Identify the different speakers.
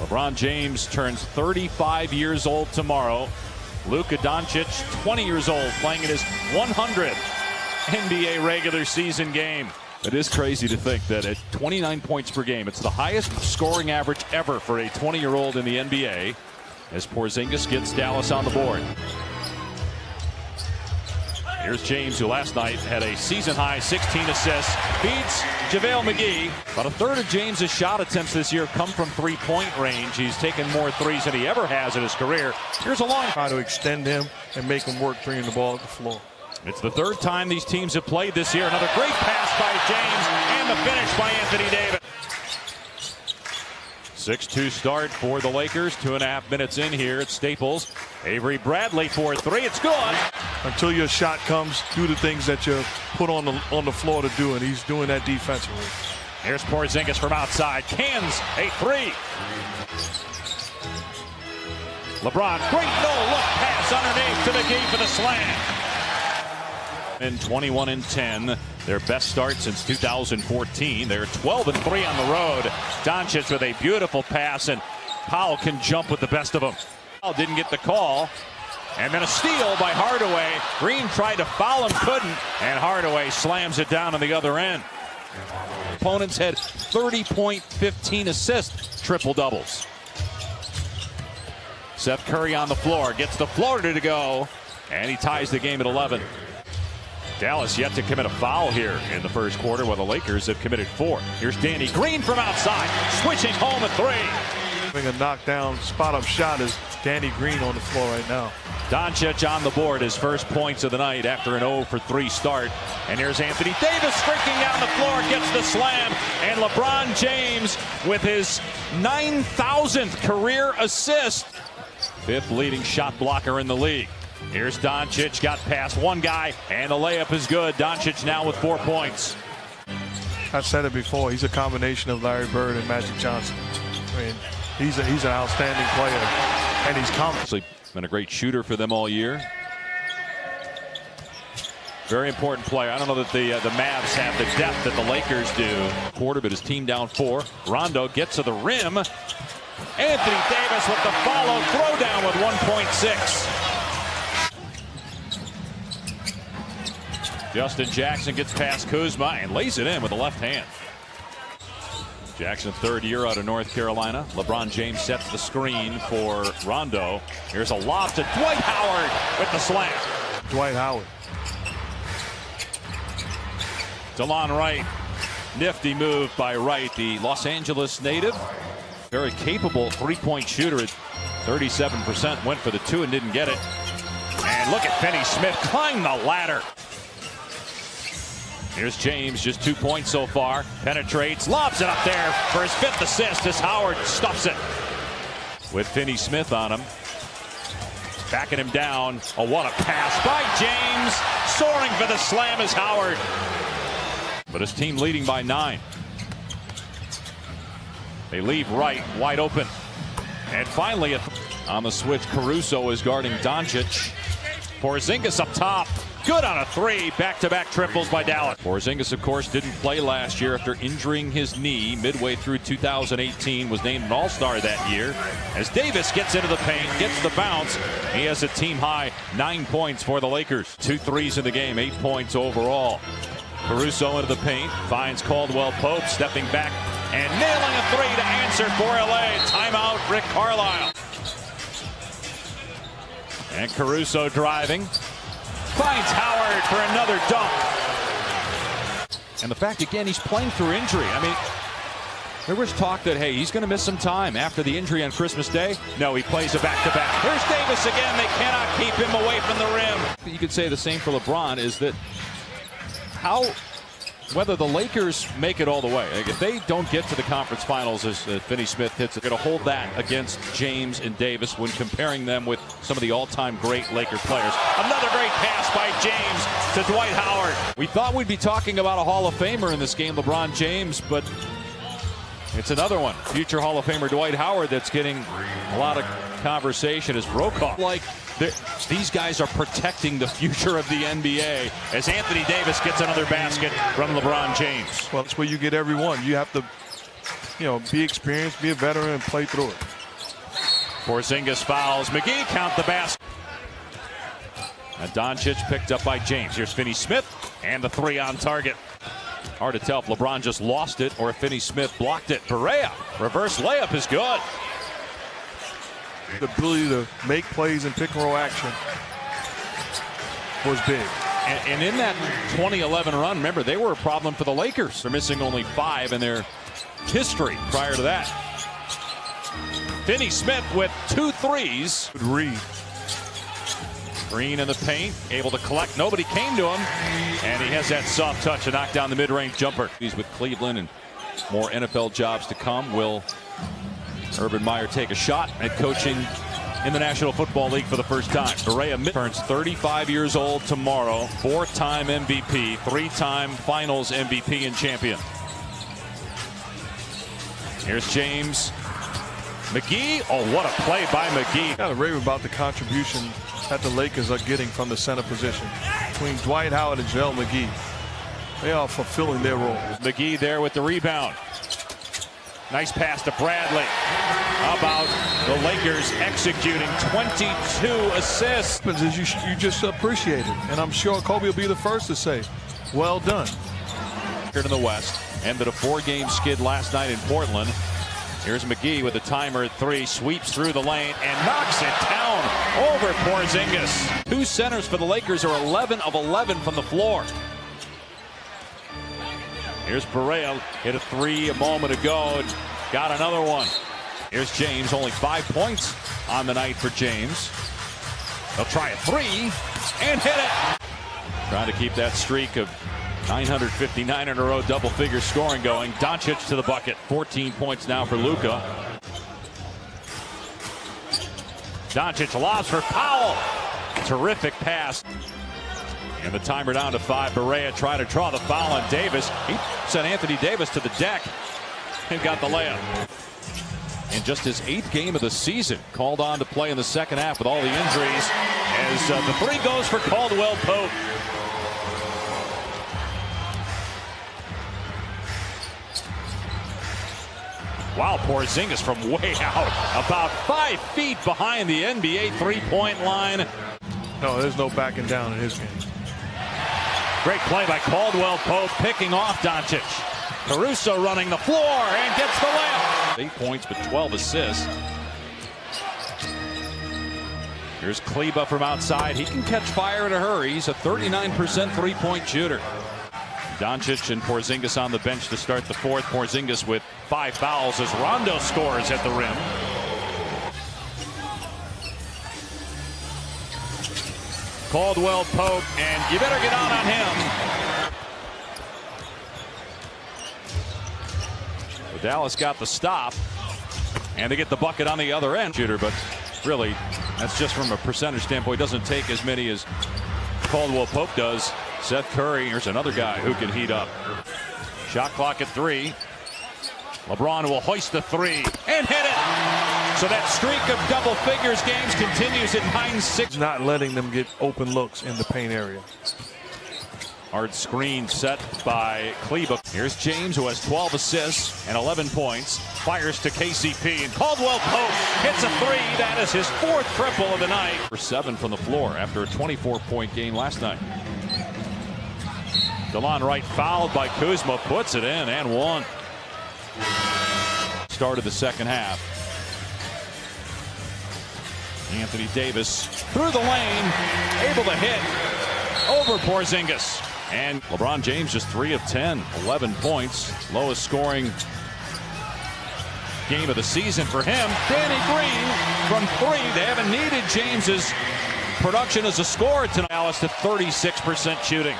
Speaker 1: LeBron James turns 35 years old tomorrow. Luka Doncic, 20 years old, playing in his 100th NBA regular season game. It is crazy to think that at 29 points per game, it's the highest scoring average ever for a 20-year-old in the NBA, as Porzingis gets Dallas on the board. Here's James, who last night had a season-high 16 assists, beats JaVale McGee. About a third of James's shot attempts this year come from three-point range. He's taken more threes than he ever has in his career. Here's a long
Speaker 2: try to extend him and make him work bringing the ball to the floor.
Speaker 1: It's the third time these teams have played this year. Another great pass by James, and the finish by Anthony Davis. 6-2 start for the Lakers. 2.5 minutes in here at Staples. Avery Bradley for three. It's good.
Speaker 2: Until your shot comes, do the things that you're put on the floor to do, and he's doing that defensively.
Speaker 1: Here's Porzingis from outside. Cans a three. LeBron, great no-look pass underneath to McGee for the slam. And 21-10, their best start since 2014. They're 12-3 on the road. Doncic with a beautiful pass, and Powell can jump with the best of them. Powell didn't get the call, and then a steal by Hardaway. Green tried to foul him, couldn't, and Hardaway slams it down on the other end. Opponents had 30-point, 15 assist triple-doubles. Seth Curry on the floor, gets the floater to go, and he ties the game at 11. Dallas yet to commit a foul here in the first quarter, while the Lakers have committed 4. Here's Danny Green from outside, switching home at 3.
Speaker 2: Having a knockdown spot-up shot is Danny Green on the floor right now.
Speaker 1: Doncic on the board, his first points of the night after an 0-for-3 start. And here's Anthony Davis streaking down the floor, gets the slam, and LeBron James with his 9,000th career assist. 5th leading shot blocker in the league. Here's Doncic, got past one guy, and the layup is good. Doncic now with 4 points.
Speaker 2: I've said it before, he's a combination of Larry Bird and Magic Johnson. I mean, he's an outstanding player, and he's confident.
Speaker 1: Been a great shooter for them all year. Very important player. I don't know that the Mavs have the depth that the Lakers do. Quarter, but his team down 4. Rondo gets to the rim. Anthony Davis with the follow throwdown with 1.6. Justin Jackson gets past Kuzma and lays it in with the left hand. Jackson, 3rd year out of North Carolina. LeBron James sets the screen for Rondo. Here's a lob to Dwight Howard with the slam.
Speaker 2: Dwight Howard.
Speaker 1: DeLon Wright. Nifty move by Wright, the Los Angeles native. Very capable three-point shooter at 37%. Went for the 2 and didn't get it. And look at Finney Smith climb the ladder. Here's James, just 2 points so far. Penetrates, lobs it up there for his 5th assist as Howard stuffs it. With Finney Smith on him. Backing him down. Oh, what a pass by James. Soaring for the slam is Howard. But his team leading by 9. They leave Wright wide open. And finally, on the switch, Caruso is guarding Doncic. Porzingis up top. Good on a 3. Back-to-back triples by Dallas. Porzingis, of course, didn't play last year after injuring his knee midway through 2018. Was named an All-Star that year. As Davis gets into the paint, gets the bounce, he has a team-high 9 points for the Lakers. 2 threes in the game, 8 points overall. Caruso into the paint, finds Caldwell Pope, stepping back and nailing a 3 to answer for LA. Timeout, Rick Carlisle. And Caruso driving. Finds Howard for another dunk. And the fact, again, he's playing through injury. I mean, there was talk that, hey, he's going to miss some time after the injury on Christmas Day. No, he plays a back-to-back. Here's Davis again. They cannot keep him away from the rim. You could say the same for LeBron, is that whether the Lakers make it all the way, like if they don't get to the conference finals as Finney Smith hits it, going to hold that against James and Davis when comparing them with some of the all-time great Laker players. Another great pass by James to Dwight Howard. We thought we'd be talking about a Hall of Famer in this game, LeBron James, but it's another one. Future Hall of Famer Dwight Howard that's getting a lot of conversation is Brokaw. Like, these guys are protecting the future of the NBA as Anthony Davis gets another basket from LeBron James.
Speaker 2: Well, it's where you get everyone. You have to be experienced, be a veteran, and play through it.
Speaker 1: Porzingis fouls. McGee count the basket. And Doncic picked up by James. Here's Finney-Smith, and the three on target. Hard to tell if LeBron just lost it or if Finney-Smith blocked it. Barea, reverse layup is good.
Speaker 2: The ability to make plays in pick and roll action was big.
Speaker 1: And in that 2011 run, remember, they were a problem for the Lakers. They're missing only 5 in their history prior to that. Finney-Smith with 2 threes.
Speaker 2: Good read.
Speaker 1: Green in the paint, able to collect. Nobody came to him, and he has that soft touch to knock down the mid-range jumper. He's with Cleveland, and more NFL jobs to come. Will Urban Meyer take a shot at coaching in the National Football League for the first time? Barea turns 35 years old tomorrow. 4-time MVP, 3-time Finals MVP and champion. Here's James. McGee, oh, what a play by McGee.
Speaker 2: Got to rave about the contribution that the Lakers are getting from the center position. Between Dwight Howard and JaVale McGee, they are fulfilling their role.
Speaker 1: McGee there with the rebound. Nice pass to Bradley. How about the Lakers executing 22 assists?
Speaker 2: What happens is you just appreciate it. And I'm sure Kobe will be the first to say, well done.
Speaker 1: Here in the West, ended a 4-game skid last night in Portland. Here's McGee with a timer at 3, sweeps through the lane and knocks it down over Porzingis. 2 centers for the Lakers are 11 of 11 from the floor. Here's Barea, hit a 3 a moment ago and got another one. Here's James, only 5 points on the night for James. They'll try a 3 and hit it. Trying to keep that streak of 959 in a row double-figure scoring going. Doncic to the bucket. 14 points now for Luka. Doncic lobs for Powell. Terrific pass. And the timer down to 5. Barea trying to draw the foul on Davis. He sent Anthony Davis to the deck and got the layup. In just his 8th game of the season, called on to play in the second half with all the injuries as the 3 goes for Caldwell Pope. Wow, Porzingis from way out, about 5 feet behind the NBA 3-point line.
Speaker 2: No, there's no backing down in his game.
Speaker 1: Great play by Caldwell Pope, picking off Doncic. Caruso running the floor and gets the layup. 8 points, but 12 assists. Here's Kleba from outside. He can catch fire in a hurry. He's a 39% 3-point shooter. Doncic and Porzingis on the bench to start the 4th. Porzingis with 5 fouls as Rondo scores at the rim. Caldwell Pope, and you better get out on him. So Dallas got the stop, and they get the bucket on the other end. Shooter, but really, that's just from a percentage standpoint. Doesn't take as many as Caldwell Pope does. Seth Curry, here's another guy who can heat up. Shot clock at 3. LeBron will hoist the 3 and hit it. So that streak of double figures games continues at 9-6.
Speaker 2: Not letting them get open looks in the paint area.
Speaker 1: Hard screen set by Kleba. Here's James, who has 12 assists and 11 points. Fires to KCP, and Caldwell Pope hits a 3. That is his 4th triple of the night. For 7 from the floor after a 24-point game last night. DeLon Wright fouled by Kuzma, puts it in and 1. Started the second half. Anthony Davis through the lane, able to hit over Porzingis. And LeBron James just 3 of 10, 11 points. Lowest scoring game of the season for him. Danny Green from 3. They haven't needed James's production as a scorer tonight. Dallas to 36% shooting.